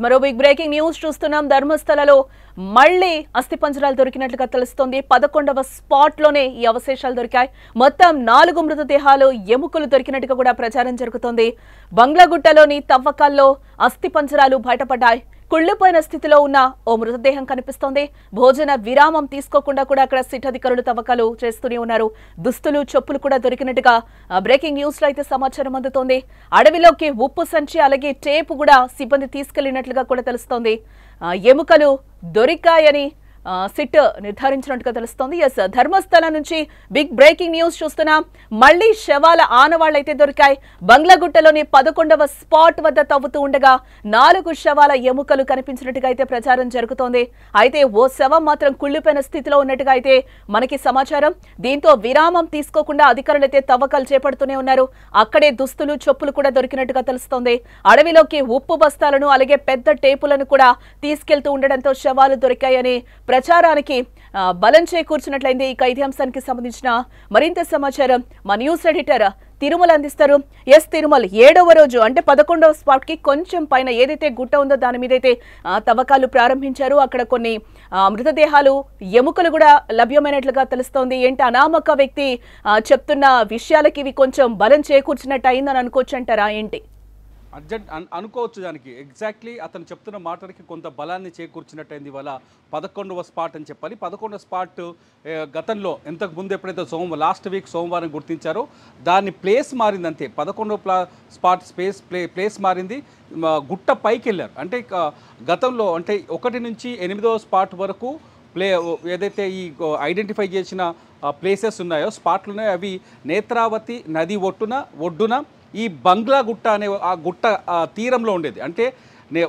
మరో big breaking news చూస్తున్నాం. ధర్మస్థలలో మళ్లీ అస్థిపంజరాలు దొరికినట్లుగా తెలుస్తోంది. 11వ స్పాట్ లోనే ఈ అవశేషాలు దొరికాయి. మొత్తం 4 మృతదేహాలు ఎముకలు దొరికినట్టుగా కూడా ప్రచారం జరుగుతోంది. బంగ్లాగుట్టలోని తవ్వకాల్లో అస్థిపంజరాలు బయటపడ్డాయి. కుళ్లిపోయిన స్థితిలో ఉన్న ఓ మృతదేహం కనిపిస్తోంది. భోజన విరామం తీసుకోకుండా కూడా అక్కడ సిట్ అధికారులు తవ్వకాలు చేస్తూనే ఉన్నారు. దుస్తులు, చెప్పులు కూడా దొరికినట్టుగా బ్రేకింగ్ న్యూస్ లో అయితే సమాచారం అందుతోంది. అడవిలోకి ఉప్పు సంచి అలాగే టేపు కూడా సిబ్బంది తీసుకెళ్లినట్లుగా కూడా తెలుస్తోంది. ఎముకలు దొరికాయని సిట్ నిర్ధారించినట్టుగా తెలుస్తోంది. ఎస్, ధర్మస్థలం నుంచి బిగ్ బ్రేకింగ్ న్యూస్ చూస్తున్నాం. మళ్లీ శవాల ఆనవాళ్లైతే దొరికాయి. బంగ్లాగుట్టలోని 11వ స్పాట్ వద్ద తవ్వుతూ ఉండగా 4 శవాల ఎముకలు కనిపించినట్టుగా అయితే ప్రచారం జరుగుతోంది. అయితే ఓ శవం మాత్రం కుళ్లిపోయిన స్థితిలో ఉన్నట్టుగా అయితే మనకి సమాచారం. దీంతో విరామం తీసుకోకుండా అధికారులైతే తవ్వకాలు చేపడుతూనే ఉన్నారు. అక్కడే దుస్తులు, చెప్పులు కూడా దొరికినట్టుగా తెలుస్తోంది. అడవిలోకి ఉప్పు బస్తాలను అలాగే పెద్ద టేపులను కూడా తీసుకెళ్తూ ఉండడంతో శవాలు దొరికాయని ప్రచారానికి బలం చేకూర్చినట్లయింది. ఇక ఇదే అంశానికి సంబంధించిన మరింత సమాచారం మా న్యూస్ ఎడిటర్ తిరుమల అందిస్తారు. ఎస్ తిరుమల, 7వ రోజు అంటే 11వ స్పాట్ కి కొంచెం పైన ఏదైతే గుట్ట ఉందో దాని మీదైతే తవ్వకాలు ప్రారంభించారు. అక్కడ కొన్ని మృతదేహాలు, ఎముకలు కూడా లభ్యమైనట్లుగా తెలుస్తోంది. ఏంటి అనామక వ్యక్తి చెప్తున్న విషయాలకి ఇవి కొంచెం బలం చేకూర్చినట్టు అయిందని అనుకోవచ్చు అంటారా ఏంటి? అనుకోవచ్చు. దానికి ఎగ్జాక్ట్లీ అతను చెప్తున్న మాటలకి కొంత బలాన్ని చేకూర్చినట్టయింది. ఇవాళ 11వ స్పాట్ అని చెప్పాలి. 11వ స్పాట్ గతంలో ఇంతకు ముందు ఎప్పుడైతే లాస్ట్ వీక్ సోమవారం గుర్తించారో దాని ప్లేస్ మారింది అంతే. 11వ స్పాట్ ప్లేస్ మారింది. గుట్ట పైకి వెళ్ళారు. అంటే గతంలో అంటే 1 నుంచి 8వ స్పాట్ వరకు ఏదైతే ఈ ఐడెంటిఫై చేసిన ప్లేసెస్ ఉన్నాయో, స్పాట్లు ఉన్నాయో, అవి నేత్రావతి నది ఒడ్డున ఈ బంగ్లాగుట్ట అనే ఆ గుట్ట తీరంలో ఉండేది. అంటే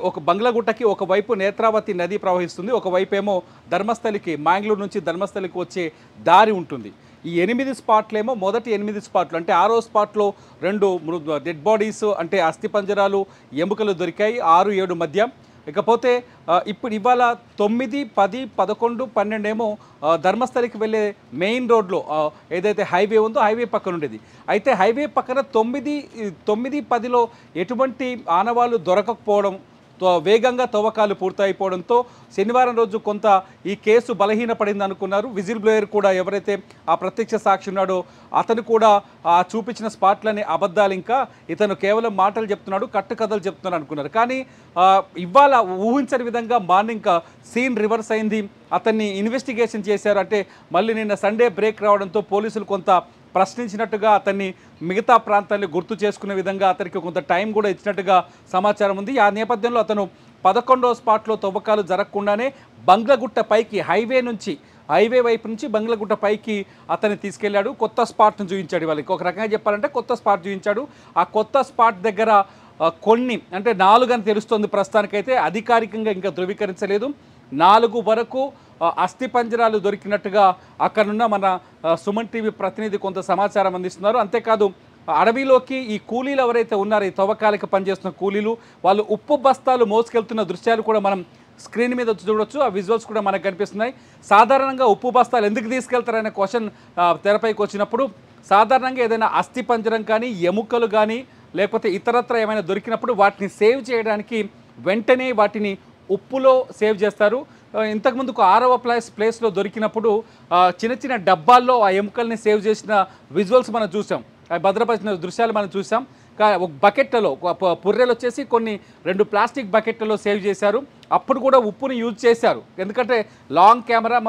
ఒక బంగ్లాగుట్టకి ఒకవైపు నేత్రావతి నది ప్రవహిస్తుంది, ఒకవైపు ఏమో ధర్మస్థలికి, మ్యాంగ్లూరు నుంచి ధర్మస్థలికి వచ్చే దారి ఉంటుంది. ఈ 8 స్పాట్లేమో మొదటి 8 స్పాట్లు అంటే 6వ స్పాట్లో 2 డెడ్ బాడీస్ అంటే అస్థిపంజరాలు, ఎముకలు దొరికాయి 6, 7 మధ్య. ఇకపోతే ఇప్పుడు ఇవాళ 9, 10, 11, 12 ఏమో ధర్మస్థలికి వెళ్ళే మెయిన్ రోడ్లో ఏదైతే హైవే ఉందో హైవే పక్కన ఉండేది. అయితే హైవే పక్కన 9, 10లో ఎటువంటి ఆనవాళ్ళు దొరకకపోవడం, వేగంగా తవ్వకాలు పూర్తయిపోవడంతో శనివారం రోజు కొంత ఈ కేసు బలహీనపడింది అనుకున్నారు. విజిల్ బ్లోయర్ కూడా, ఎవరైతే ఆ ప్రత్యక్ష సాక్షి ఉన్నాడో అతను కూడా చూపించిన స్పాట్లని అబద్ధాలు, ఇంకా ఇతను కేవలం మాటలు చెప్తున్నాడు, కట్టుకథలు చెప్తున్నాడు అనుకున్నారు. కానీ ఇవాళ ఊహించని విధంగా మార్నింగ్ సీన్ రివర్స్ అయింది. అతన్ని ఇన్వెస్టిగేషన్ చేశారు. అంటే మళ్ళీ నిన్న సండే బ్రేక్ రావడంతో పోలీసులు కొంత ప్రశ్నించినట్టుగా, అతన్ని మిగతా ప్రాంతాన్ని గుర్తు చేసుకునే విధంగా అతనికి కొంత టైం కూడా ఇచ్చినట్టుగా సమాచారం ఉంది. ఆ నేపథ్యంలో అతను 11వ స్పాట్లో తవ్వకాలు జరగకుండానే బంగ్లాగుట్ట పైకి హైవే వైపు నుంచి బంగ్లాగుట్ట పైకి అతన్ని తీసుకెళ్లాడు. కొత్త స్పాట్ను చూపించాడు. వాళ్ళకి ఒక రకంగా చెప్పాలంటే కొత్త స్పాట్ చూపించాడు. ఆ కొత్త స్పాట్ దగ్గర కొన్ని అంటే 4 అని తెలుస్తోంది ప్రస్తుతానికైతే, అధికారికంగా ఇంకా ధృవీకరించలేదు. 4 వరకు అస్థిపంజరాలు దొరికినట్టుగా అక్కడున్న మన సుమన్ టీవీ ప్రతినిధి కొంత సమాచారం అందిస్తున్నారు. అంతేకాదు అడవిలోకి ఈ కూలీలు ఎవరైతే ఉన్నారో, ఈ తవ్వకాలకు పనిచేస్తున్న కూలీలు, వాళ్ళు ఉప్పు బస్తాలు మోసుకెళ్తున్న దృశ్యాలు కూడా మనం స్క్రీన్ మీద చూడొచ్చు. ఆ విజువల్స్ కూడా మనకు కనిపిస్తున్నాయి. సాధారణంగా ఉప్పు బస్తాలు ఎందుకు తీసుకెళ్తారనే క్వశ్చన్ తెరపైకి వచ్చినప్పుడు, సాధారణంగా ఏదైనా అస్థిపంజరం కానీ, ఎముకలు కానీ, లేకపోతే ఇతరత్ర ఏమైనా దొరికినప్పుడు వాటిని సేవ్ చేయడానికి వెంటనే వాటిని ఉప్పులో సేవ్ చేస్తారు. ఇంతకుముందుకు 6వ ప్లేస్లో దొరికినప్పుడు చిన్న డబ్బాల్లో ఆ ఎముకల్ని సేవ్ చేసిన విజువల్స్ మనం చూసాం, భద్రపరిచిన దృశ్యాలు మనం చూసాం. ఒక బకెట్లలో, పుర్రెలు వచ్చేసి కొన్ని 2 ప్లాస్టిక్ బకెట్లలో సేవ్ చేశారు. అప్పుడు కూడా ఉప్పుని యూజ్ చేశారు. ఎందుకంటే లాంగ్ కెమెరా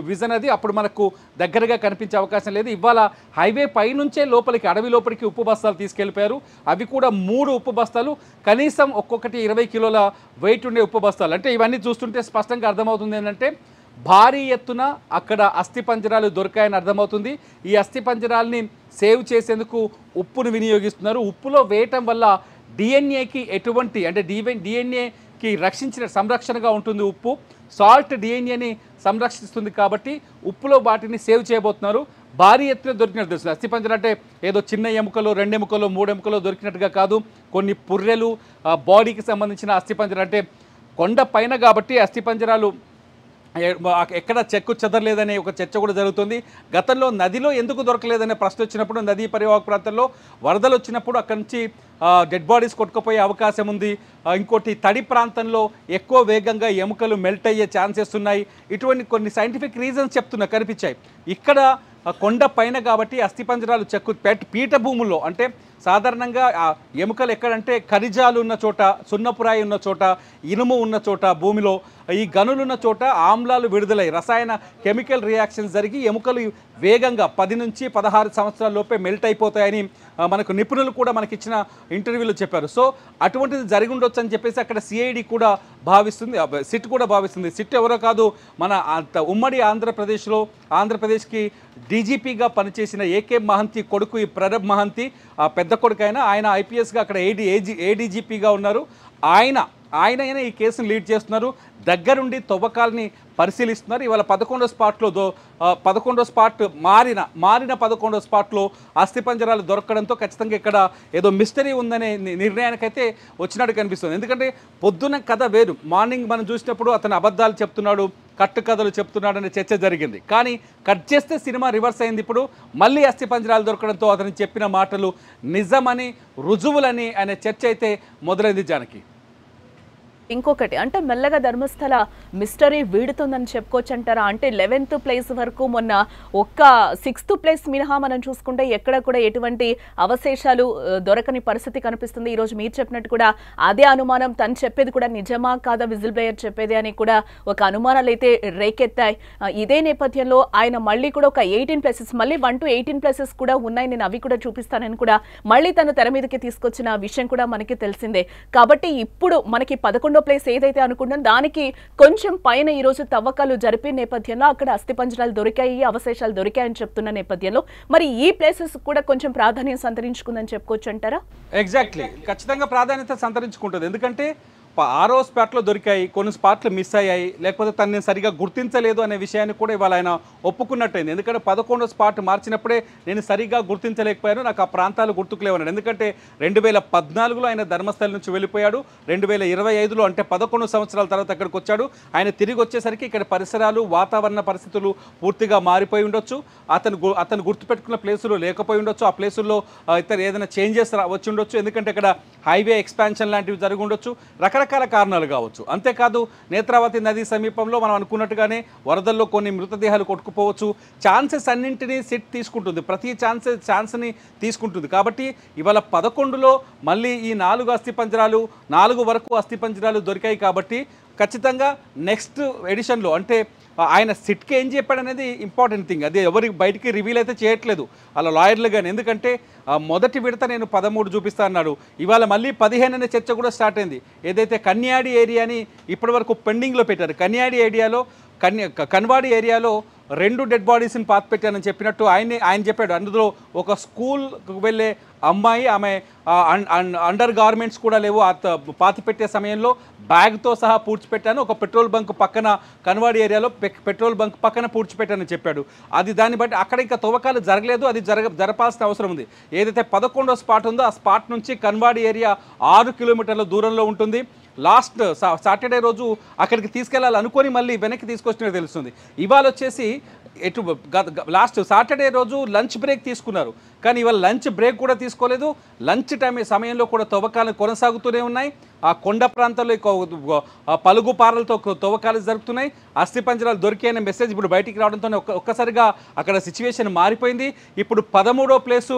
విజన్ అది అప్పుడు మనకు దగ్గరగా కనిపించే అవకాశం లేదు. ఇవాళ హైవే పైనుంచే లోపలికి, అడవి లోపలికి ఉప్పు బస్తాలు తీసుకెళ్ళిపోయారు. అవి కూడా 3 ఉప్పు బస్తాలు, కనీసం ఒక్కొక్కటి 20 కిలోల వెయిట్ ఉండే ఉప్పు బస్తాలు. అంటే ఇవన్నీ చూస్తుంటే స్పష్టంగా అర్థమవుతుంది ఏంటంటే భారీ ఎత్తున అక్కడ అస్థిపంజరాలు దొరికాయని అర్థమవుతుంది. ఈ అస్థిపంజరాల్ని సేవ్ చేసేందుకు ఉప్పును వినియోగిస్తున్నారు. ఉప్పులో వేయటం వల్ల డిఎన్ఏకి ఎటువంటి అంటే డిఎన్ఏకి సంరక్షణగా ఉంటుంది. ఉప్పు సాల్ట్ డిఎన్ఏని సంరక్షిస్తుంది కాబట్టి ఉప్పులో వాటిని సేవ్ చేయబోతున్నారు. భారీ ఎత్తున దొరికినట్టు తెలుస్తుంది. అస్థిపంజరం అంటే ఏదో చిన్న ఎముకలు, 2 ఎముకలు, 3 ఎముకలు దొరికినట్టుగా కాదు. కొన్ని పుర్రెలు, బాడీకి సంబంధించిన అస్థిపంజరం. అంటే కొండ పైన కాబట్టి అస్థిపంజరాలు ఎక్కడ చెక్కు చెదరలేదనే ఒక చర్చ కూడా జరుగుతుంది. గతంలో నదిలో ఎందుకు దొరకలేదనే ప్రశ్న వచ్చినప్పుడు నదీ పరివాహక ప్రాంతంలో వరదలు వచ్చినప్పుడు అక్కడి నుంచి డెడ్ బాడీస్ కొట్టుకుపోయే అవకాశం ఉంది. ఇంకోటి తడి ప్రాంతంలో ఎక్కువ వేగంగా ఎముకలు మెల్ట్ అయ్యే ఛాన్సెస్ ఉన్నాయి. ఇటువంటి కొన్ని సైంటిఫిక్ రీజన్స్ కనిపించాయి. ఇక్కడ కొండ పైన కాబట్టి అస్థిపంజరాలు చెక్కు పీఠ భూముల్లో అంటే సాధారణంగా ఎముకలు ఎక్కడంటే ఖనిజాలు ఉన్న చోట, సున్నపురాయి ఉన్న చోట, ఇనుము ఉన్న చోట, భూమిలో ఈ గనులున్న చోట ఆమ్లాలు విడుదలై రసాయన కెమికల్ రియాక్షన్స్ జరిగి ఎముకలు వేగంగా 10 నుంచి 16 సంవత్సరాల లోపే మెల్ట్ అయిపోతాయని మనకు నిపుణులు కూడా మనకిచ్చిన ఇంటర్వ్యూలో చెప్పారు. సో అటువంటిది జరిగి ఉండొచ్చు అని చెప్పేసి అక్కడ సిఐడి కూడా భావిస్తుంది, సిట్ కూడా భావిస్తుంది. సిట్ ఎవరో కాదు, మన ఉమ్మడి ఆంధ్రప్రదేశ్కి డీజీపీగా పనిచేసిన ఏకే మహంతి కొడుకు ఈ ప్రణబ్ మహంతి, పెద్ద కొడుకు ఆయన ఐపీఎస్గా అక్కడ ఏడీజీపీగా ఉన్నారు. ఆయన ఈ కేసును లీడ్ చేస్తున్నారు. దగ్గరుండి తవ్వకాలని పరిశీలిస్తున్నారు. ఇవాళ 11వ స్పాట్లో 11వ స్పాట్ మారిన 11వ స్పాట్లో అస్థిపంజరాలు దొరకడంతో ఖచ్చితంగా ఇక్కడ ఏదో మిస్టరీ ఉందనే నిర్ణయానికైతే వచ్చినట్టు కనిపిస్తుంది. ఎందుకంటే పొద్దున కథ వేరు, మార్నింగ్ మనం చూసినప్పుడు అతను అబద్ధాలు చెప్తున్నాడు, కట్టుకథలు చెప్తున్నాడు అనే చర్చ జరిగింది. కానీ కట్ చేస్తే సినిమా రివర్స్ అయింది. ఇప్పుడు మళ్ళీ అస్థిపంజరాలు దొరకడంతో అతను చెప్పిన మాటలు నిజమని, రుజువులని అనే చర్చ అయితే మొదలైంది జానకి. ఇంకొకటి అంటే మెల్లగా ధర్మస్థల మిస్టరీ వీడుతుందని చెప్పుకోవచ్చు అంటారా? అంటే 11th ప్లేస్ వరకు మొన్న ఒక్క 6th ప్లేస్ మినహా మనం చూసుకుంటే ఎక్కడ కూడా ఎటువంటి అవశేషాలు దొరకని పరిస్థితి కనిపిస్తుంది. ఈరోజు మీరు చెప్పినట్టు కూడా అదే అనుమానం, తను చెప్పేది కూడా నిజమా కాదా విజిల్ బ్లేయర్ చెప్పేది అని కూడా ఒక అనుమానాలు అయితే రేకెత్తాయి. ఇదే నేపథ్యంలో ఆయన మళ్ళీ కూడా ఒక 18 ప్లేసెస్, మళ్ళీ 1 to 18 ప్లేసెస్ కూడా ఉన్నాయి, నేను అవి కూడా చూపిస్తానని కూడా మళ్ళీ తను తెర మీదకి తీసుకొచ్చిన విషయం కూడా మనకి తెలిసిందే. కాబట్టి ఇప్పుడు మనకి 11వ ప్లేస్ ఏదైతే అనుకుంటున్నాం దానికి కొంచెం పైన ఈ రోజు తవ్వకాలు జరిపే నేపథ్యంలో అక్కడ అస్థిపంజరాలు దొరికాయి, అవశేషాలు దొరికాయని చెప్తున్న నేపథ్యంలో మరి ఈ ప్లేసెస్ కూడా కొంచెం ప్రాధాన్యం సంతరించుకుందని చెప్పుకోవచ్చు అంటారా? ఎగ్జాక్ట్లీ, ఖచ్చితంగా ప్రాధాన్యత సంతరించుకుంటుంది. ఎందుకంటే 6వ స్పాట్లో దొరికాయి, కొన్ని స్పాట్లు మిస్ అయ్యాయి, లేకపోతే తనని సరిగా గుర్తించలేదు అనే విషయాన్ని కూడా ఇవాళ ఆయన ఒప్పుకున్నట్టయింది. ఎందుకంటే 11వ స్పాట్ మార్చినప్పుడే నేను సరిగా గుర్తించలేకపోయాను, నాకు ఆ ప్రాంతాలు గుర్తుకులేవన్నాడు. ఎందుకంటే 2014లో ఆయన ధర్మస్థల నుంచి వెళ్ళిపోయాడు, 2025లో అంటే 11 సంవత్సరాల తర్వాత అక్కడికి వచ్చాడు. ఆయన తిరిగి వచ్చేసరికి ఇక్కడ పరిసరాలు, వాతావరణ పరిస్థితులు పూర్తిగా మారిపోయి ఉండొచ్చు, అతను గుర్తుపెట్టుకున్న ప్లేసులు లేకపోయి ఉండొచ్చు, ఆ ప్లేసుల్లో ఇతర ఏదైనా చేంజెస్ వచ్చి ఉండొచ్చు. ఎందుకంటే ఇక్కడ హైవే ఎక్స్పాన్షన్ లాంటివి జరిగి ఉండొచ్చు, రకరకాల కారణాలు కావచ్చు. అంతేకాదు నేత్రావతి నది సమీపంలో మనం అనుకున్నట్టుగానే వరదల్లో కొన్ని మృతదేహాలు కొట్టుకుపోవచ్చు. ఛాన్సెస్ అన్నింటినీ సిట్ తీసుకుంటుంది, ప్రతి ఛాన్స్ని తీసుకుంటుంది. కాబట్టి ఇవాళ 11లో మళ్ళీ ఈ 4 అస్థిపంజరాలు, 4 వరకు అస్థిపంజరాలు దొరికాయి. కాబట్టి ఖచ్చితంగా నెక్స్ట్ ఎడిషన్లో అంటే ఆయన సిట్కి ఏం చెప్పాడనేది ఇంపార్టెంట్ థింగ్. అది ఎవరికి బయటికి రివీల్ అయితే చేయట్లేదు అలా లాయర్లు కానీ. ఎందుకంటే మొదటి విడత నేను 13 చూపిస్తా అన్నాడు, ఇవాళ మళ్ళీ 15 అనే చర్చ కూడా స్టార్ట్ అయింది. ఏదైతే కన్యాడి ఏరియాని ఇప్పటివరకు పెండింగ్లో పెట్టారు, కన్యాడి ఏరియాలో కన్వాడి ఏరియాలో 2 డెడ్ బాడీస్ని పాతి పెట్టానని చెప్పినట్టు ఆయన చెప్పాడు. అందులో ఒక స్కూల్కి వెళ్ళే అమ్మాయి, ఆమె అండర్ గార్మెంట్స్ కూడా లేవు, పాతి పెట్టే సమయంలో బ్యాగ్తో సహా పూడ్చిపెట్టాను, ఒక పెట్రోల్ బంక్ పక్కన కన్వాడి ఏరియాలో పెట్రోల్ బంక్ పక్కన పూడ్చిపెట్టానని చెప్పాడు. అది దాన్ని బట్టి అక్కడ ఇంకా తవ్వకాలు జరగలేదు, అది జరపాల్సిన అవసరం ఉంది. ఏదైతే 11వ స్పాట్ ఉందో ఆ స్పాట్ నుంచి కన్వాడి ఏరియా 6 కిలోమీటర్ల దూరంలో ఉంటుంది. లాస్ట్ సాటర్డే రోజు అక్కడికి తీసుకెళ్లాలనుకొని మళ్ళీ వెనక్కి తీసుకొచ్చినట్టు తెలుస్తుంది. ఇవాళ వచ్చేసి లాస్ట్ సాటర్డే రోజు లంచ్ బ్రేక్ తీసుకున్నారు, కానీ ఇవాళ లంచ్ బ్రేక్ కూడా తీసుకోలేదు. లంచ్ సమయంలో కూడా తవ్వకాలు కొనసాగుతూనే ఉన్నాయి. ఆ కొండ ప్రాంతాల్లో పలుగు పారలతో తవ్వకాలు జరుగుతున్నాయి. అస్థిపంజరాలు దొరికే మెసేజ్ ఇప్పుడు బయటికి రావడంతో ఒక్కసారిగా అక్కడ సిచ్యువేషన్ మారిపోయింది. ఇప్పుడు 13వ ప్లేసు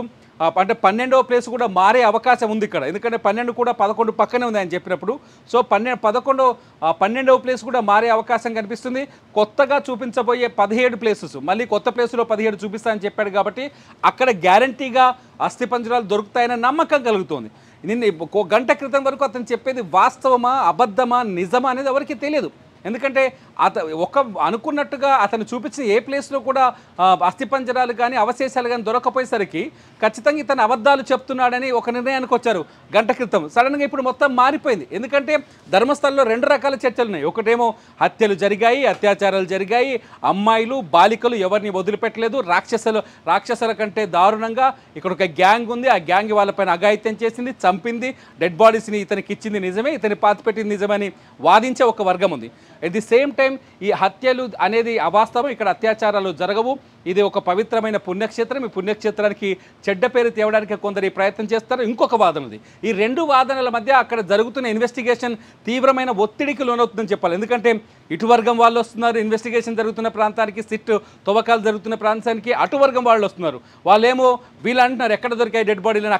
అంటే 12వ ప్లేస్ కూడా మారే అవకాశం ఉంది ఇక్కడ. ఎందుకంటే 12 కూడా 11 పక్కనే ఉంది ఆయన చెప్పినప్పుడు. సో 12వ ప్లేస్ కూడా మారే అవకాశం కనిపిస్తుంది. కొత్తగా చూపించబోయే 17 ప్లేసెస్ మళ్ళీ కొత్త ప్లేసులో 17 చూపిస్తా అని చెప్పాడు. కాబట్టి అక్కడ గ్యారంటీగా అస్థిపంజరాలు దొరుకుతాయనే నమ్మకం కలుగుతోంది. నిన్న గంట క్రితం వరకు అతను చెప్పేది వాస్తవమా, అబద్ధమా, నిజమా అనేది ఎవరికి తెలియదు. ఎందుకంటే అనుకున్నట్టుగా అతను చూపించిన ఏ ప్లేస్లో కూడా అస్థిపంజరాలు కానీ అవశేషాలు కానీ దొరకపోయేసరికి ఖచ్చితంగా ఇతను అబద్ధాలు చెప్తున్నాడని ఒక నిర్ణయానికి వచ్చారు గంట క్రితం. సడన్గా ఇప్పుడు మొత్తం మారిపోయింది. ఎందుకంటే ధర్మస్థలంలో 2 రకాల చర్చలు ఉన్నాయి. ఒకటేమో హత్యలు జరిగాయి, అత్యాచారాలు జరిగాయి, అమ్మాయిలు బాలికలు ఎవరిని వదిలిపెట్టలేదు, రాక్షసుల కంటే దారుణంగా ఇక్కడ ఒక గ్యాంగ్ ఉంది, ఆ గ్యాంగ్ వాళ్ళపైన అఘాయిత్యం చేసింది, చంపింది, డెడ్ బాడీస్ని ఇతనికి ఇచ్చింది నిజమే, ఇతని పాతిపెట్టింది నిజమని వాదించే ఒక వర్గం ఉంది. ఎట్ ది సేమ్ టైం ఈ హత్యలు అనేది అవాస్తవం, ఇక్కడ అత్యాచారాలు జరగవు, ఇది ఒక పవిత్రమైన పుణ్యక్షేత్రం, ఈ పుణ్యక్షేత్రానికి చెడ్డ పేరు తేవడానికి కొందరు ఈ ప్రయత్నం చేస్తారు. ఇంకొక వాదన ఉంది. ఈ రెండు వాదనల మధ్య అక్కడ జరుగుతున్న ఇన్వెస్టిగేషన్ తీవ్రమైన ఒత్తిడికి లోనవుతుందని చెప్పాలి. ఎందుకంటే ఇటు వర్గం వాళ్ళు వస్తున్నారు ఇన్వెస్టిగేషన్ జరుగుతున్న ప్రాంతానికి, సిట్ తవ్వకాలు జరుగుతున్న ప్రాంతానికి, అటు వర్గం వాళ్ళు వస్తున్నారు. వాళ్ళేమో వీళ్ళు అంటున్నారు ఎక్కడ దొరికాయి డెడ్ బాడీలను,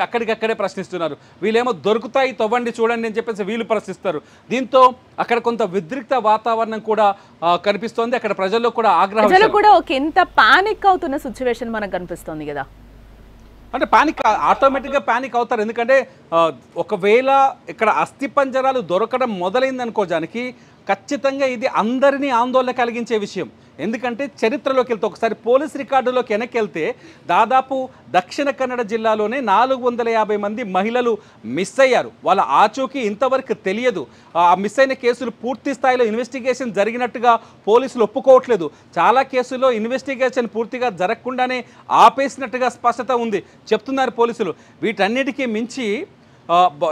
అక్కడికక్కడే ప్రశ్నిస్తున్నారు. వీళ్ళేమో దొరుకుతాయి తవ్వండి చూడండి అని చెప్పేసి వీళ్ళు ప్రశ్నిస్తారు. దీంతో అక్కడ కొంత ఉద్రిక్త వాతావరణం కూడా కనిపిస్తోంది. అక్కడ ప్రజల్లో కూడా ఆగ్రహం కూడా ఒక ఎంత పానిక్ అవుతున్న సిచ్యువేషన్ మనకు కనిపిస్తోంది కదా. అంటే పానిక్ ఆటోమేటిక్గా పానిక్ అవుతారు. ఎందుకంటే ఒకవేళ ఇక్కడ అస్థిపంజరాలు దొరకడం మొదలైందనుకోవడానికి ఖచ్చితంగా ఇది అందరినీ ఆందోళన కలిగించే విషయం. ఎందుకంటే చరిత్రలోకి వెళ్తే ఒకసారి పోలీస్ రికార్డులోకి వెనక్కి వెళ్తే దాదాపు దక్షిణ కన్నడ జిల్లాలోనే 450 మంది మహిళలు మిస్ అయ్యారు. వాళ్ళ ఆచూకీ ఇంతవరకు తెలియదు. ఆ మిస్ అయిన కేసులు పూర్తి స్థాయిలో ఇన్వెస్టిగేషన్ జరిగినట్టుగా పోలీసులు ఒప్పుకోవట్లేదు. చాలా కేసుల్లో ఇన్వెస్టిగేషన్ పూర్తిగా జరగకుండానే ఆపేసినట్టుగా స్పష్టత ఉంది చెప్తున్నారు పోలీసులు. వీటన్నిటికీ మించి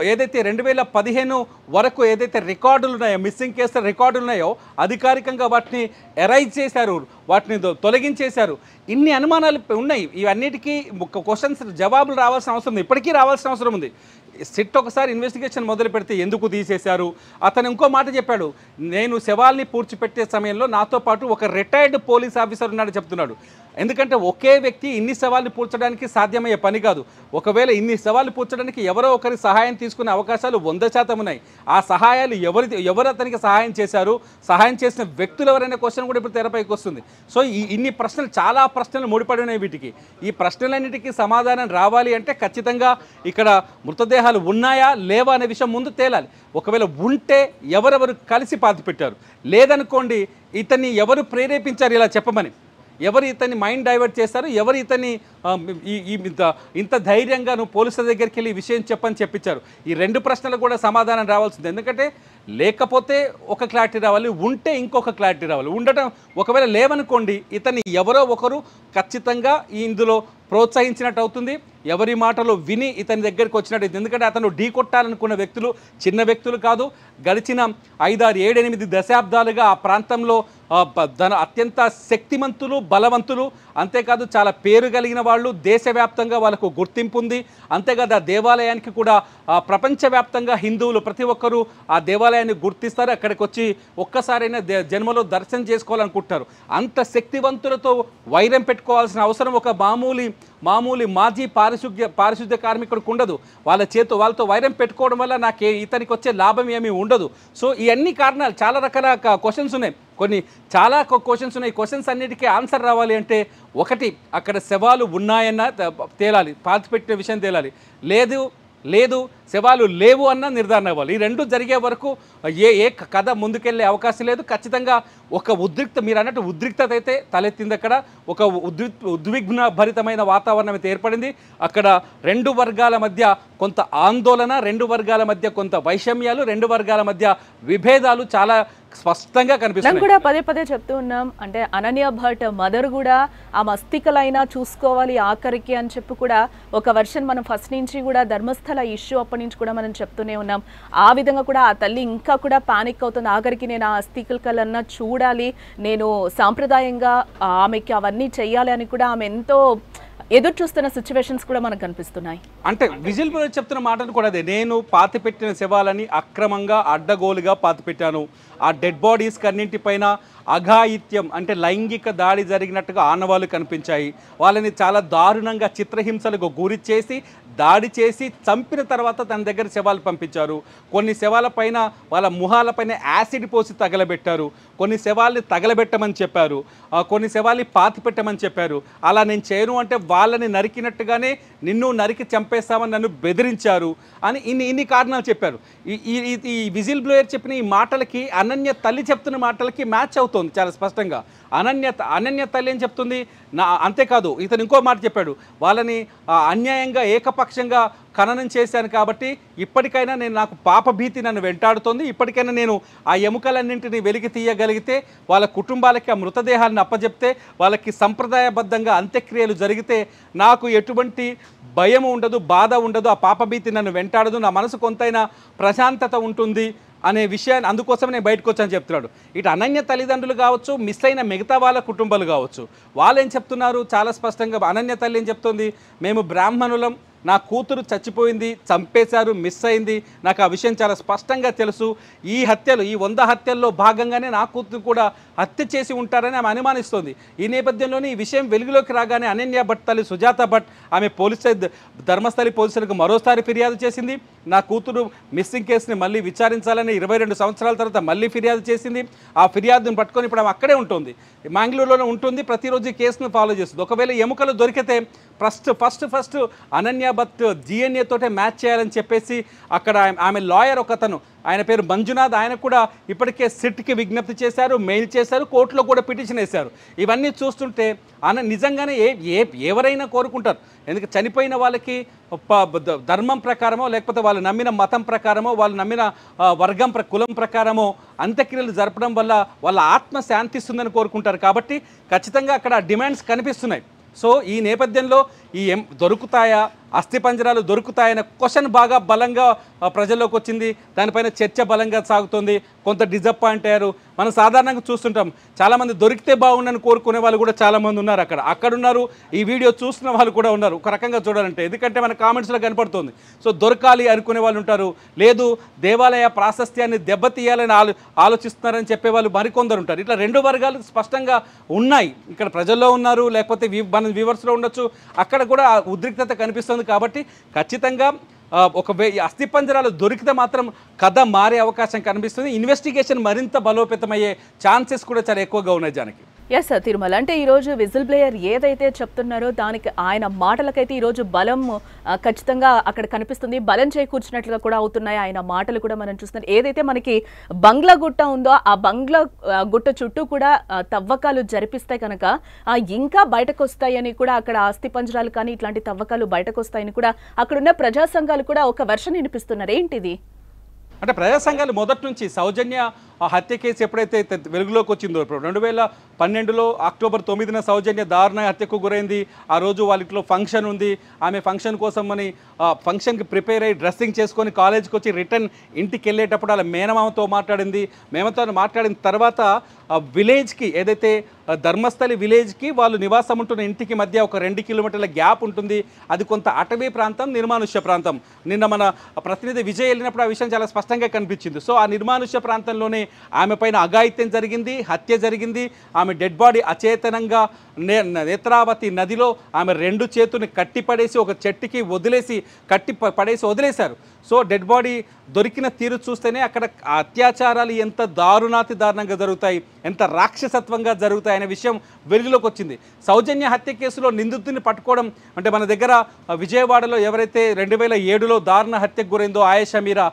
ఏదైతే 2015 వరకు ఏదైతే రికార్డులు ఉన్నాయో, మిస్సింగ్ కేసుల రికార్డులు ఉన్నాయో అధికారికంగా వాటిని ఎరైజ్ చేశారు, వాటిని తొలగించేశారు. ఇన్ని అనుమానాలు ఉన్నాయి. ఇవన్నిటికీ క్వశ్చన్స్ జవాబులు రావాల్సిన అవసరం ఉంది, ఇప్పటికీ రావాల్సిన అవసరం ఉంది. సిట్ ఒకసారి ఇన్వెస్టిగేషన్ మొదలు పెడితే ఎందుకు తీసేశారు? అతను ఇంకో మాట చెప్పాడు, నేను శవాల్ని పూడ్చిపెట్టే సమయంలో నాతో పాటు ఒక రిటైర్డ్ పోలీస్ ఆఫీసర్ ఉన్నాడు చెప్తున్నాడు. ఎందుకంటే ఒకే వ్యక్తి ఇన్ని సవాళ్ళు పూడ్చడానికి సాధ్యమయ్యే పని కాదు. ఒకవేళ ఇన్ని సవాళ్ళు పూడ్చడానికి ఎవరో ఒకరి సహాయం తీసుకునే అవకాశాలు 100% ఉన్నాయి. ఆ సహాయాలు ఎవరు అతనికి సహాయం చేశారు, సహాయం చేసిన వ్యక్తులు ఎవరైనా క్వశ్చన్ కూడా ఇప్పుడు తెరపైకి వస్తుంది. సో ఇన్ని ప్రశ్నలు, చాలా ప్రశ్నలు ముడిపడి ఉన్నాయి వీటికి. ఈ ప్రశ్నలన్నిటికీ సమాధానం రావాలి అంటే ఖచ్చితంగా ఇక్కడ మృతదేహాలు ఉన్నాయా లేవా అనే విషయం ముందు తేలాలి. ఒకవేళ ఉంటే ఎవరెవరు కలిసి పాతిపెట్టారు, లేదనుకోండి ఇతన్ని ఎవరు ప్రేరేపించారు ఇలా చెప్పమని, ఎవరు ఇతన్ని మైండ్ డైవర్ట్ చేస్తారు, ఎవరు ఇతన్ని ఇంత ధైర్యంగా నువ్వు పోలీసుల దగ్గరికి వెళ్ళి ఈ విషయం చెప్పని చెప్పించారు. ఈ రెండు ప్రశ్నలకు కూడా సమాధానం రావాల్సింది. ఎందుకంటే లేకపోతే ఒక క్లారిటీ రావాలి, ఉంటే ఇంకొక క్లారిటీ రావాలి. ఉండటం ఒకవేళ లేవనుకోండి ఇతన్ని ఎవరో ఒకరు ఖచ్చితంగా ఇందులో ప్రోత్సహించినట్టు అవుతుంది, ఎవరి మాటలు విని ఇతని దగ్గరికి వచ్చినట్టు. ఎందుకంటే అతను ఢీ కొట్టాలనుకున్న వ్యక్తులు చిన్న వ్యక్తులు కాదు. గడిచిన 5, 6, 7, 8 దశాబ్దాలుగా ఆ ప్రాంతంలో అత్యంత శక్తిమంతులు, బలవంతులు, అంతేకాదు చాలా పేరు కలిగిన వాళ్ళు, దేశవ్యాప్తంగా వాళ్ళకు గుర్తింపు ఉంది. అంతేకాదు ఆ దేవాలయానికి కూడా ప్రపంచవ్యాప్తంగా హిందువులు ప్రతి ఒక్కరూ ఆ దేవాలయాన్ని గుర్తిస్తారు, అక్కడికి వచ్చి ఒక్కసారైనా జన్మలో దర్శనం చేసుకోవాలనుకుంటారు. అంత శక్తివంతులతో వైరం పెట్టుకోవాల్సిన అవసరం ఒక మామూలు మాజీ పారిశుద్ధ్య కార్మికుడికి ఉండదు. వాళ్ళతో వైరం పెట్టుకోవడం వల్ల ఇతనికి వచ్చే లాభం ఏమీ ఉండదు. సో ఈ అన్ని కారణాలు, చాలా రకాల క్వశ్చన్స్ ఉన్నాయి, చాలా క్వశ్చన్స్ ఉన్నాయి. క్వశ్చన్స్ అన్నిటికీ ఆన్సర్ రావాలి అంటే ఒకటి, అక్కడ శవాలు ఉన్నాయన్న తేలాలి, పాతిపెట్టిన విషయం తేలాలి. లేదు శవాలు లేవు అన్న నిర్ధారణ అవ్వాలి. ఈ రెండు జరిగే వరకు ఏ కథ ముందుకెళ్లే అవకాశం లేదు. ఖచ్చితంగా ఒక మీరు అన్నట్టు ఉద్రిక్తత అయితే తలెత్తింది. అక్కడ ఒక ఉద్విగ్న భరితమైన వాతావరణం అయితే ఏర్పడింది. అక్కడ రెండు వర్గాల మధ్య కొంత ఆందోళన, రెండు వర్గాల మధ్య కొంత వైషమ్యాలు, రెండు వర్గాల మధ్య విభేదాలు చాలా స్పష్టంగా కనిపిస్తుంది. కూడా పదే చెప్తూ ఉన్నాం. అంటే అనన్య భట్ మదర్ కూడా ఆ మస్తికలైనా చూసుకోవాలి ఆఖరికి అని చెప్పి కూడా ఒక వర్షన్ మనం ఫస్ట్ నుంచి కూడా ధర్మస్థల ఇష్యూ అప్పటి నుంచి కూడా మనం చెప్తూనే ఉన్నాం. ఆ విధంగా కూడా ఆ తల్లి ఇంకా కూడా పానిక్ అవుతుంది. ఆఖరికి నేను ఆ అస్థికలన్నా చూడాలి, నేను సాంప్రదాయంగా ఆమెకి అవన్నీ చెయ్యాలి అని కూడా ఆమె ఎంతో ఎదురు చూస్తున్న సిచ్యువేషన్స్ కూడా మనకు కనిపిస్తున్నాయి. అంటే విజిల్ బ్లోయర్ చెప్తున్న మాటలు కూడా అదే, నేను పాతిపెట్టిన శవాలని అక్రమంగా అడ్డగోలుగా పాతిపెట్టాను, ఆ డెడ్ బాడీస్ అన్నింటిపైన అఘాయిత్యం అంటే లైంగిక దాడి జరిగినట్టుగా ఆనవాళ్ళు కనిపించాయి. వాళ్ళని చాలా దారుణంగా చిత్రహింసలకు గురి చేసి దాడి చేసి చంపిన తర్వాత తన దగ్గర శవాలు పంపించారు. కొన్ని శవాల పైన వాళ్ళ ముఖాలపైన యాసిడ్ పోసి తగలబెట్టారు, కొన్ని శవాల్ని తగలబెట్టమని చెప్పారు, కొన్ని శవాల్ని పాతి పెట్టమని చెప్పారు. అలా నేను చేయను అంటే వాళ్ళని నరికినట్టుగానే నిన్ను నరికి చంపేస్తామని నన్ను బెదిరించారు అని ఇన్ని కారణాలు చెప్పారు. ఈ విజిల్ బ్లోయర్ చెప్పిన ఈ మాటలకి అనన్య తల్లి చెప్తున్న మాటలకి మ్యాచ్ అవుతుంది చాలా స్పష్టంగా. అనన్య తల్లి ఏం చెప్తుంది, అంతేకాదు ఇతను ఇంకో మాట చెప్పాడు, వాళ్ళని అన్యాయంగా ఏకపక్షంగా ఖననం చేశాను కాబట్టి ఇప్పటికైనా నాకు పాప భీతి నన్ను వెంటాడుతోంది. ఇప్పటికైనా నేను ఆ ఎముకలన్నింటినీ వెలికి తీయగలిగితే, వాళ్ళ కుటుంబాలకి ఆ మృతదేహాలను అప్పజెప్తే, వాళ్ళకి సంప్రదాయబద్ధంగా అంత్యక్రియలు జరిగితే నాకు ఎటువంటి భయం ఉండదు, బాధ ఉండదు, ఆ పాప భీతి నన్ను వెంటాడదు, నా మనసు కొంతైనా ప్రశాంతత ఉంటుంది అనే విషయాన్ని అందుకోసం నేను బయటకు వచ్చాను చెప్తున్నాడు. ఇటు అనన్య తల్లిదండ్రులు కావచ్చు, మిస్ అయిన మిగతా వాళ్ళ కుటుంబాలు కావచ్చు, వాళ్ళు ఏం చెప్తున్నారు చాలా స్పష్టంగా. అనన్య తల్లి ఏం చెప్తుంది, మేము బ్రాహ్మణులం, నా కూతురు చచ్చిపోయింది, చంపేశారు, మిస్ అయింది, నాకు ఆ విషయం చాలా స్పష్టంగా తెలుసు. ఈ హత్యలు, ఈ 100 హత్యల్లో భాగంగానే నా కూతురు కూడా హత్య చేసి ఉంటారని ఆమె అనుమానిస్తోంది. ఈ నేపథ్యంలోనే ఈ విషయం వెలుగులోకి రాగానే అనన్య భట్ తల్లి సుజాత భట్ ఆమె ధర్మస్థలి పోలీసులకు మరోసారి ఫిర్యాదు చేసింది. నా కూతురు మిస్సింగ్ కేసుని మళ్ళీ విచారించాలని 22 సంవత్సరాల తర్వాత మళ్ళీ ఫిర్యాదు చేసింది. ఆ ఫిర్యాదును పట్టుకొని ఇప్పుడు ఆమె అక్కడే ఉంటుంది, మ్యాంగ్లూరులోనే ఉంటుంది, ప్రతిరోజు ఈ కేసును ఫాలో చేస్తుంది. ఒకవేళ ఎముకలు దొరికితే ఫస్ట్ అనన్య భట్ DNA తోటే మ్యాచ్ చేయాలని చెప్పేసి అక్కడ ఆమె లాయర్ ఒకతను, ఆయన పేరు మంజునాథ్, ఆయన కూడా ఇప్పటికే సిట్కి విజ్ఞప్తి చేశారు, మెయిల్ చేశారు, కోర్టులో కూడా పిటిషన్ వేశారు. ఇవన్నీ చూస్తుంటే నిజంగానే ఎవరైనా కోరుకుంటారు. ఎందుకంటే చనిపోయిన వాళ్ళకి ధర్మం ప్రకారమో లేకపోతే వాళ్ళు నమ్మిన మతం ప్రకారమో వాళ్ళు నమ్మిన వర్గం కులం ప్రకారమో అంత్యక్రియలు జరపడం వల్ల వాళ్ళ ఆత్మ శాంతిస్తుందని కోరుకుంటారు. కాబట్టి ఖచ్చితంగా అక్కడ డిమాండ్స్ కనిపిస్తున్నాయి. సో ఈ నేపథ్యంలో దొరుకుతాయా, అస్థిపంజరాలు దొరుకుతాయనే క్వశ్చన్ బాగా బలంగా ప్రజల్లోకి వచ్చింది. దానిపైన చర్చ బలంగా సాగుతుంది. కొంత డిసప్పాయింట్ అయ్యారు. మనం సాధారణంగా చూస్తుంటాం, చాలామంది దొరికితే బాగుండని కోరుకునే వాళ్ళు కూడా చాలామంది ఉన్నారు. అక్కడున్నారు, ఈ వీడియో చూస్తున్న వాళ్ళు కూడా ఉన్నారు ఒక రకంగా చూడాలంటే. ఎందుకంటే మన కామెంట్స్లో కనపడుతుంది. సో దొరకాలి అనుకునే వాళ్ళు ఉంటారు, లేదు దేవాలయ ప్రాశస్త్యాన్ని దెబ్బతీయాలని ఆలోచిస్తున్నారని చెప్పే వాళ్ళు మరికొందరు ఉంటారు. ఇట్లా 2 వర్గాలు స్పష్టంగా ఉన్నాయి. ఇక్కడ ప్రజల్లో ఉన్నారు, లేకపోతే మన వ్యూవర్స్లో ఉండొచ్చు. అక్కడ కూడా ఉద్రిక్తత కనిపిస్తుంది. కాబట్టి ఖచ్చితంగా అస్థిపంజరాలు దొరికితే మాత్రం కథ మారే అవకాశం కనిపిస్తుంది. ఇన్వెస్టిగేషన్ మరింత బలోపేతమయ్యే ఛాన్సెస్ కూడా చాలా ఎక్కువగా ఉన్నాయి జానకి. ఎస్ తిరుమల, అంటే ఈరోజు విజిల్ బ్లేయర్ ఏదైతే చెప్తున్నారో దానికి ఆయన మాటలకైతే ఈరోజు బలం ఖచ్చితంగా అక్కడ కనిపిస్తుంది. బలం చేకూర్చినట్లుగా కూడా అవుతున్నాయి ఆయన మాటలు కూడా మనం చూస్తున్నాం. ఏదైతే మనకి బంగ్లా గుట్ట ఉందో ఆ బంగ్లా గుట్ట చుట్టూ కూడా తవ్వకాలు జరిపిస్తే కనుక ఇంకా బయటకు వస్తాయని కూడా, అక్కడ ఆస్తి పంజరాలు కానీ ఇట్లాంటి తవ్వకాలు బయటకు వస్తాయని కూడా అక్కడున్న ప్రజా సంఘాలు కూడా ఒక వెర్షన్ వినిపిస్తున్నారు. ఏంటిది అంటే ప్రజా సంఘాలు మొదటి నుంచి సౌజన్య హత్య కేసు ఎప్పుడైతే వెలుగులోకి వచ్చిందో, ఇప్పుడు 2012లో అక్టోబర్ 9న సౌజన్య దారుణ హత్యకు గురైంది. ఆ రోజు వాళ్ళ ఇంట్లో ఫంక్షన్ ఉంది. ఆమె ఫంక్షన్ కోసం అని ఫంక్షన్కి ప్రిపేర్ అయ్యి డ్రెస్సింగ్ చేసుకొని కాలేజ్కి వచ్చి రిటర్న్ ఇంటికి వెళ్ళేటప్పుడు అలా మేనమామతో మాట్లాడింది. మేమతో మాట్లాడిన తర్వాత విలేజ్కి, ఏదైతే ధర్మస్థలి విలేజ్కి వాళ్ళు నివాసం ఉంటున్న ఇంటికి మధ్య ఒక 2 కిలోమీటర్ల గ్యాప్ ఉంటుంది. అది కొంత అటవీ ప్రాంతం, నిర్మానుష్య ప్రాంతం. నిన్న మన ప్రతినిధి విజయ్ వెళ్ళినప్పుడు ఆ విషయం చాలా స్పష్టంగా కనిపించింది. సో ఆ నిర్మానుష్య ప్రాంతంలోనే ఆమె పైన అఘాయిత్యం జరిగింది, హత్య జరిగింది. ఆమె డెడ్ బాడీ అచేతనంగా నేత్రావతి నదిలో ఆమె 2 చేతుల్ని కట్టిపడేసి ఒక చెట్టుకి వదిలేశారు. సో డెడ్ బాడీ దొరికిన తీరు చూస్తేనే అక్కడ అత్యాచారాలు ఎంత దారుణంగా జరుగుతాయి, ఎంత రాక్షసత్వంగా జరుగుతాయి అనే విషయం వెలుగులోకి వచ్చింది. సౌజన్య హత్య కేసులో నిందితుడిని పట్టుకోవడం అంటే, మన దగ్గర విజయవాడలో ఎవరైతే 2007లో దారుణ హత్యకు గురైందో ఆయేషా మీరా,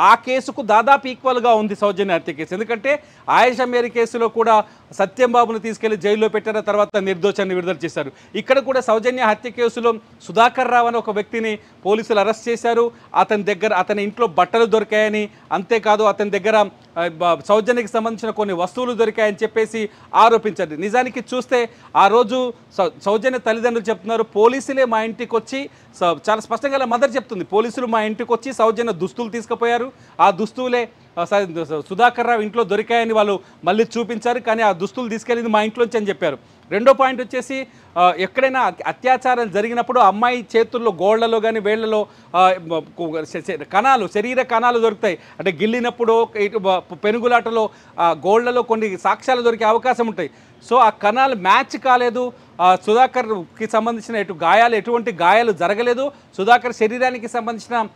ఆ కేసుకు దాదాపు ఈక్వల్గా ఉంది సౌజన్య హత్య కేసు. ఎందుకంటే ఆయేషా మీరా కేసులో కూడా సత్యంబాబును తీసుకెళ్లి జైల్లో పెట్టిన తర్వాత నిర్దోషాన్ని విడుదల చేశారు. ఇక్కడ కూడా సౌజన్య హత్య కేసులో సుధాకర్ రావు అనే ఒక వ్యక్తిని పోలీసులు అరెస్ట్ చేశారు. అతని ఇంట్లో బట్టలు దొరికాయని, అంతేకాదు అతని దగ్గర సౌజన్యకి సంబంధించిన కొన్ని వస్తువులు దొరికాయని చెప్పేసి ఆరోపించారు. నిజానికి చూస్తే ఆ రోజు సౌజన్య తల్లిదండ్రులు చెప్తున్నారు, పోలీసులే మా ఇంటికి వచ్చి, చాలా స్పష్టంగా మదర్ చెప్తుంది, పోలీసులు మా ఇంటికి వచ్చి సౌజన్య దుస్తులు తీసుకుపోయారు. ఆ దుస్తువులే సుధాకర్ రావు ఇంట్లో దొరికాయని వాళ్ళు మళ్ళీ చూపించారు. కానీ ఆ దుస్తులు తీసుకెళ్ళింది మా ఇంట్లోంచి అని చెప్పారు. రెండో పాయింట్ వచ్చేసి, ఎక్కడైనా అత్యాచారం జరిగినప్పుడు అమ్మాయి చేతుల్లో, గోళ్లలో కానీ వేళ్లలో శరీర కణాలు దొరుకుతాయి. అంటే గిల్లినప్పుడు, పెనుగులాటలో గోళ్లలో కొన్ని సాక్ష్యాలు దొరికే అవకాశం ఉంటాయి. సో ఆ కణాలు మ్యాచ్ కాలేదు. సుధాకర్కి సంబంధించిన ఎటువంటి గాయాలు జరగలేదు. సుధాకర్ శరీరానికి సంబంధించిన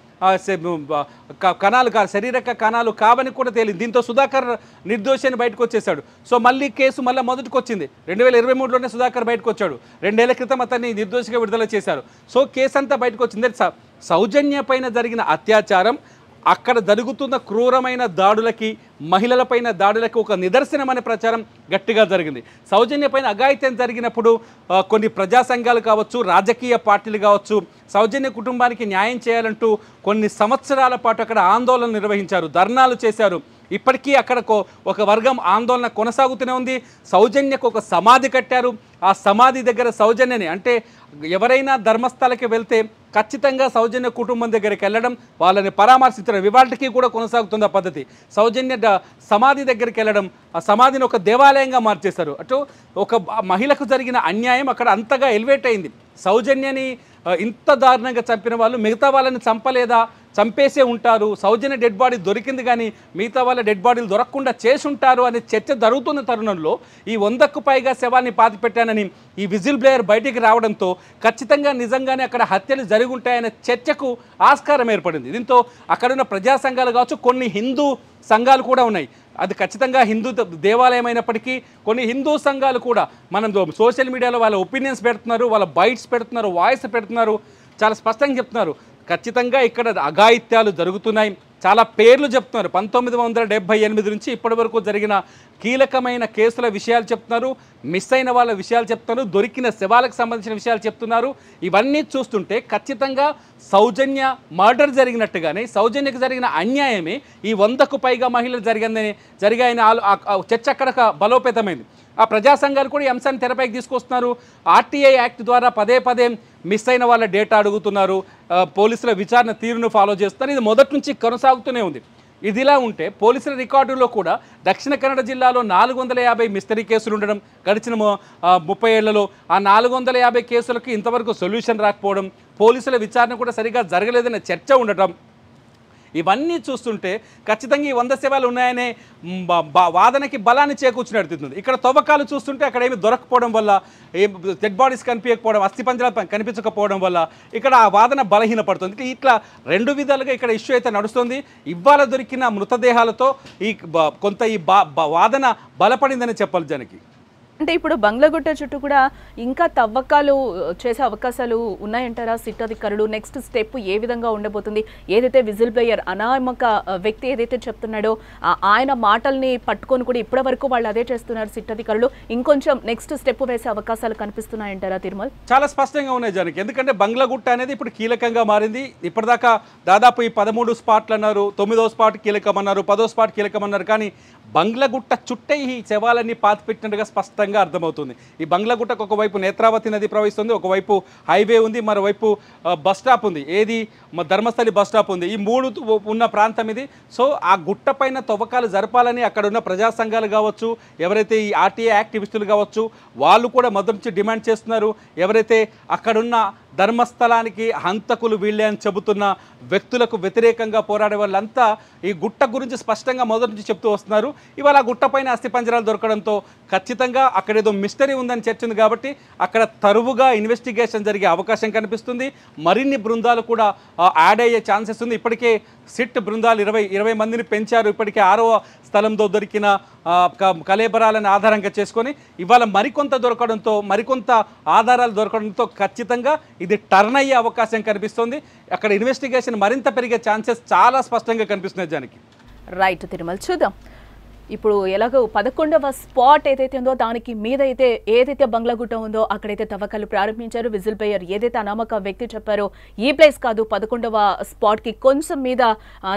శరీరక కణాలు కావని కూడా తేలింది. దీంతో సుధాకర్ నిర్దోషాన్ని బయటకు వచ్చేసాడు. సో మళ్ళీ కేసు మొదటికి వచ్చింది. 2023లోనే సుధాకర్ బయటకు వచ్చాడు. 2 ఏళ్ల క్రితం అతన్ని నిర్దోషిగా విడుదల చేశారు. సో కేసు అంతా బయటకు వచ్చింది. సౌజన్య పైన జరిగిన అత్యాచారం అక్కడ జరుగుతున్న క్రూరమైన దాడులకి, మహిళలపైన దాడులకి ఒక నిదర్శనమనే ప్రచారం గట్టిగా జరిగింది. సౌజన్య పైన అఘాయిత్యం జరిగినప్పుడు కొన్ని ప్రజా సంఘాలు కావచ్చు, రాజకీయ పార్టీలు కావచ్చు, సౌజన్య కుటుంబానికి న్యాయం చేయాలంటూ కొన్ని సంవత్సరాల పాటు అక్కడ ఆందోళన నిర్వహించారు, ధర్నాలు చేశారు. ఇప్పటికీ అక్కడ ఒక వర్గం ఆందోళన కొనసాగుతూనే ఉంది. సౌజన్యకు ఒక సమాధి కట్టారు. ఆ సమాధి దగ్గర సౌజన్యని, అంటే ఎవరైనా ధర్మస్థలకి వెళ్తే ఖచ్చితంగా సౌజన్య కుటుంబం దగ్గరికి వెళ్ళడం, వాళ్ళని పరామర్శించడం ఇవాళకి కూడా కొనసాగుతుంది ఆ పద్ధతి. సౌజన్య సమాధి దగ్గరికి వెళ్ళడం, ఆ సమాధిని ఒక దేవాలయంగా మార్చేశారు. అటు ఒక మహిళకు జరిగిన అన్యాయం అక్కడ అంతగా ఎలివేట్ అయింది. సౌజన్యని ఇంత దారుణంగా చంపిన వాళ్ళు మిగతా వాళ్ళని చంపలేదా, చంపేసే ఉంటారు, సౌజన్య డెడ్ బాడీ దొరికింది కానీ మిగతా వాళ్ళ డెడ్ బాడీలు దొరకకుండా చేసుంటారు అనే చర్చ జరుగుతున్న తరుణంలో ఈ 100కు పైగా శవాన్ని పాతిపెట్టానని ఈ విజిల్ బ్లేయర్ బయటికి రావడంతో ఖచ్చితంగా నిజంగానే అక్కడ హత్యలు జరిగి ఉంటాయనే చర్చకు ఆస్కారం ఏర్పడింది. దీంతో అక్కడున్న ప్రజా సంఘాలు కావచ్చు, కొన్ని హిందూ సంఘాలు కూడా ఉన్నాయి. అది ఖచ్చితంగా హిందూ దేవాలయం అయినప్పటికీ కొన్ని హిందూ సంఘాలు కూడా మనం సోషల్ మీడియాలో వాళ్ళ ఒపీనియన్స్ పెడుతున్నారు, వాళ్ళ బైట్స్ పెడుతున్నారు, వాయిస్ పెడుతున్నారు, చాలా స్పష్టంగా చెప్తున్నారు ఖచ్చితంగా ఇక్కడ అఘాయిత్యాలు జరుగుతున్నాయి. చాలా పేర్లు చెప్తున్నారు. 1978 నుంచి ఇప్పటి వరకు జరిగిన కీలకమైన కేసుల విషయాలు చెప్తున్నారు, మిస్ అయిన వాళ్ళ విషయాలు చెప్తున్నారు, దొరికిన శవాలకు సంబంధించిన విషయాలు చెప్తున్నారు. ఇవన్నీ చూస్తుంటే ఖచ్చితంగా సౌజన్య మర్డర్ జరిగినట్టుగానే సౌజన్యకు జరిగిన అన్యాయమే ఈ 100కు పైగా మహిళలు జరిగాయని చర్చ అక్కడ బలోపేతమైంది. ఆ ప్రజా సంఘాలు కూడా ఈ అంశాన్ని తెరపైకి తీసుకొస్తున్నారు. ఆర్టీఐ యాక్ట్ ద్వారా పదే పదే మిస్ అయిన వాళ్ళ డేటా అడుగుతున్నారు, పోలీసుల విచారణ తీరును ఫాలో చేస్తున్నారు. ఇది మొదటి నుంచి కొనసాగుతూనే ఉంది. ఇదిలా ఉంటే పోలీసుల రికార్డుల్లో కూడా దక్షిణ కన్నడ జిల్లాలో 450 మిస్టరీ కేసులు ఉండడం, గడిచిన 30 ఏళ్లలో ఆ 450 కేసులకు ఇంతవరకు సొల్యూషన్ రాకపోవడం, పోలీసుల విచారణ కూడా సరిగా జరగలేదనే చర్చ ఉండటం, ఇవన్నీ చూస్తుంటే ఖచ్చితంగా ఈ 100 శవాలు ఉన్నాయనే వాదనకి బలాన్ని చేకూర్చినట్టుంది. ఇక్కడ తవ్వకాలు చూస్తుంటే అక్కడ ఏమి దొరకపోవడం వల్ల, డెడ్ బాడీస్ కనిపించకపోవడం, అస్థిపంజరాలు కనిపించకపోవడం వల్ల ఇక్కడ ఆ వాదన బలహీనపడుతుంది. ఇట్లా రెండు విధాలుగా ఇక్కడ ఇష్యూ అయితే నడుస్తుంది. ఇవాళ దొరికిన మృతదేహాలతో కొంత ఈ వాదన బలపడిందని చెప్పాలి జనకి. అంటే ఇప్పుడు బంగ్లాగుట్ట చుట్టూ కూడా ఇంకా తవ్వకాలు చేసే అవకాశాలు ఉన్నాయంటారా సిట్ అధికారులు? నెక్స్ట్ స్టెప్ ఏ విధంగా ఉండబోతుంది? ఏదైతే విజిల్ బ్లేయర్ అనామక వ్యక్తి ఏదైతే చెప్తున్నాడో ఆయన మాటల్ని పట్టుకొని కూడా ఇప్పటి వరకు వాళ్ళు అదే చేస్తున్నారు సిట్ అధికారులు. ఇంకొంచెం నెక్స్ట్ స్టెప్ వేసే అవకాశాలు కనిపిస్తున్నాయంటారా తిరుమల్? చాలా స్పష్టంగా ఉన్నాయి జనకి. ఎందుకంటే బంగ్లాగుట్ట అనేది ఇప్పుడు కీలకంగా మారింది. ఇప్పటిదాకా దాదాపు ఈ 13 స్పాట్లు అన్నారు, 9వ స్పాట్ కీలకమన్నారు, 10వ స్పాట్ కీలకమన్నారు. కానీ బంగ్లాగుట్ట చుట్టే ఈ శవాలన్నీ పాతిపెట్టినట్టుగా స్పష్టంగా అర్థమవుతుంది. ఈ బంగ్లాగుట్టకు ఒకవైపు నేత్రావతి నది ప్రవహిస్తుంది, ఒకవైపు హైవే ఉంది, మరోవైపు బస్ స్టాప్ ఉంది, ఏది ధర్మస్థలి బస్ స్టాప్ ఉంది. ఈ 3 ఉన్న ప్రాంతం ఇది. సో ఆ గుట్ట పైన తవ్వకాలు జరపాలని అక్కడ ఉన్న ప్రజా సంఘాలు కావచ్చు, ఎవరైతే ఈ ఆర్టీఐ యాక్టివిస్టులు కావచ్చు, వాళ్ళు కూడా మొదటి నుంచి డిమాండ్ చేస్తున్నారు. ఎవరైతే అక్కడున్న ధర్మస్థలానికి హంతకులు వీళ్ళే అని చెబుతున్న వ్యక్తులకు వ్యతిరేకంగా పోరాడే వాళ్ళంతా ఈ గుట్ట గురించి స్పష్టంగా మొదటి నుంచి చెప్తూ వస్తున్నారు. ఇవాళ ఆ గుట్ట పైన అస్థిపంజరాలు దొరకడంతో ఖచ్చితంగా అక్కడేదో మిస్టరీ ఉందని చర్చ ఉంది. కాబట్టి అక్కడ తరువుగా ఇన్వెస్టిగేషన్ జరిగే అవకాశం కనిపిస్తుంది. మరిన్ని బృందాలు కూడా యాడ్ అయ్యే ఛాన్సెస్ ఉంది. ఇప్పటికే సిట్ బృందాలు 20 మందిని పెంచారు. ఇప్పటికే 6వ స్థలంలో దొరికిన కలేబరాలను ఆధారంగా చేసుకొని ఇవాళ మరికొంత దొరకడంతో, మరికొంత ఆధారాలు దొరకడంతో ఖచ్చితంగా ఇది టర్న్ అయ్యే అవకాశం కనిపిస్తుంది. అక్కడ ఇన్వెస్టిగేషన్ మరింత పెరిగే ఛాన్సెస్ చాలా స్పష్టంగా కనిపిస్తున్నాయి జానికి. రైట్ తిరుమల్, చూద్దాం. ఇప్పుడు ఎలాగో 11వ స్పాట్ ఏదైతే ఉందో దానికి మీద అయితే ఏదైతే బంగ్లాగుట్ట ఉందో అక్కడైతే తవ్వకాలు ప్రారంభించారు. విజిల్ బ్లేయర్ ఏదైతే అనామక వ్యక్తి చెప్పారో ఈ ప్లేస్ కాదు, 11వ స్పాట్కి కొంచెం మీద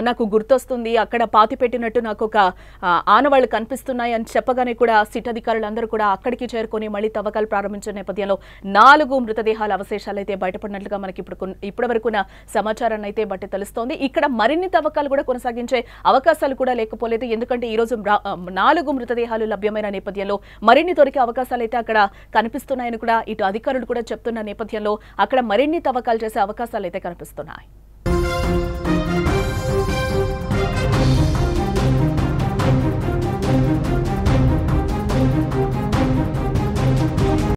నాకు గుర్తొస్తుంది, అక్కడ పాతి పెట్టినట్టు నాకు ఒక ఆనవాళ్లు కనిపిస్తున్నాయి అని చెప్పగానే కూడా సిట్ అధికారులందరూ కూడా అక్కడికి చేరుకొని మళ్ళీ తవ్వకాలు ప్రారంభించిన నేపథ్యంలో 4 మృతదేహాల అవశేషాలు అయితే బయటపడినట్లుగా మనకి ఇప్పటి వరకున్న సమాచారాన్ని అయితే బట్టి తెలుస్తోంది. ఇక్కడ మరిన్ని తవ్వకాలు కూడా కొనసాగించే అవకాశాలు కూడా లేకపోలేదు. ఎందుకంటే ఈ రోజు 4 మృతదేహాలు లభ్యమైన నేపథ్యంలో మరిన్ని దొరికే అవకాశాలు అయితే అక్కడ కనిపిస్తున్నాయని కూడా ఇటు అధికారులు కూడా చెప్తున్న నేపథ్యంలో అక్కడ మరిన్ని తవ్వకాలు చేసే అవకాశాలు అయితే కనిపిస్తున్నాయి.